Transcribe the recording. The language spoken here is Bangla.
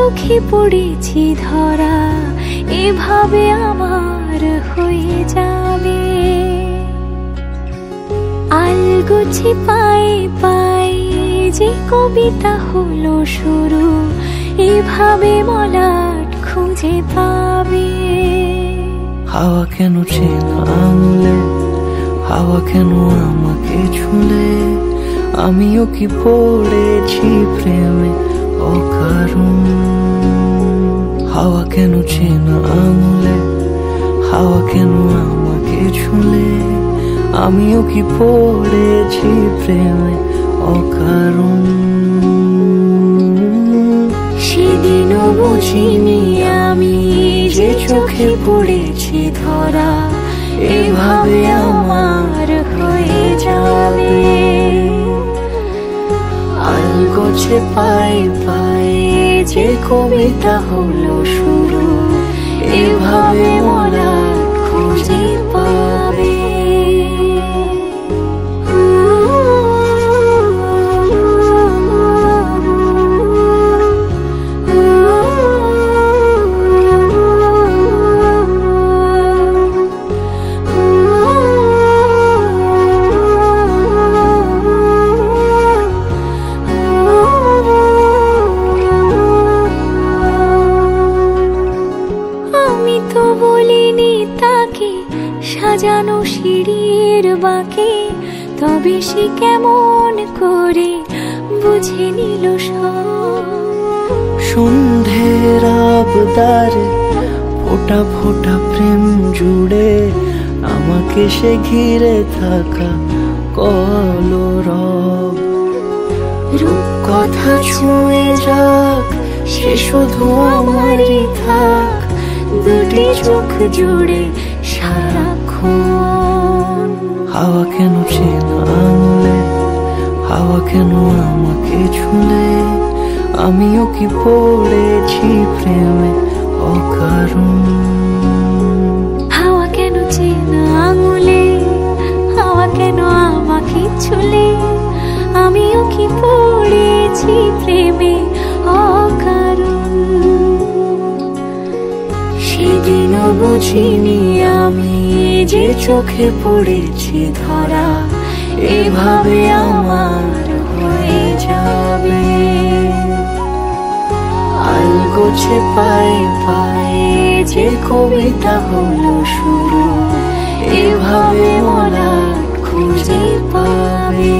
চোখে পড়েছি ধরা, এভাবে আমার হয়ে যাবে। আলগোছে পায়ে পায়ে যে কবিতা হলো শুরু, এভাবে মলাট খুঁজে পাবে। হাওয়া কেন চেনা আঙুলে, হাওয়া কেন আমাকে ছুলে, আমিও কি পড়েছি প্রেমে অকারণ। হাওয়া কেন চেনা আঙুলে, হাওয়া কেন আমাকে ছুলে, আমিও কি পড়েছি প্রেমে অকারণ। সেদিনও বুঝিনি আমি যে চোখে পড়েছি ধরা, এভাবে আমার হয়ে যাবে। আলগোছে পায়ে পায়ে যে কবিতা হলো শুরু, এভাবে মলাট খুঁজে পাবে। বলিনি তাকে সাজানো সিঁড়ির বাঁকে, তবে সে কেমন করে বুঝে নিল সব। সন্ধ্যের আবদারে ফোঁটা ফোঁটা প্রেম জুড়ে, আমাকে সে ঘিরে থাকা কলরব। রূপকথা ছুঁয়ে যাক, সে শুধু আমারই থাক, দুটি চোখ জুড়ে সারাক্ষণ। হাওয়া কেন চেনা আঙুলে, হাওয়া কেন আমাকে ছুলে, আমিও কি পড়েছি প্রেমে অকারণ। হাওয়া কেন চেনা আঙুলে, হাওয়া কেন আমাকে ছুলে, আমিও কি পড়েছি প্রেমে অকারণ। সেদিনও বুঝিনি আমি যে চোখে পড়েছি ধরা, এভাবে আমার হয়ে যাবে। আলগোছে পায়ে পায়ে যে কবিতা হলো শুরু, এভাবে মলাট খুঁজে পাবে।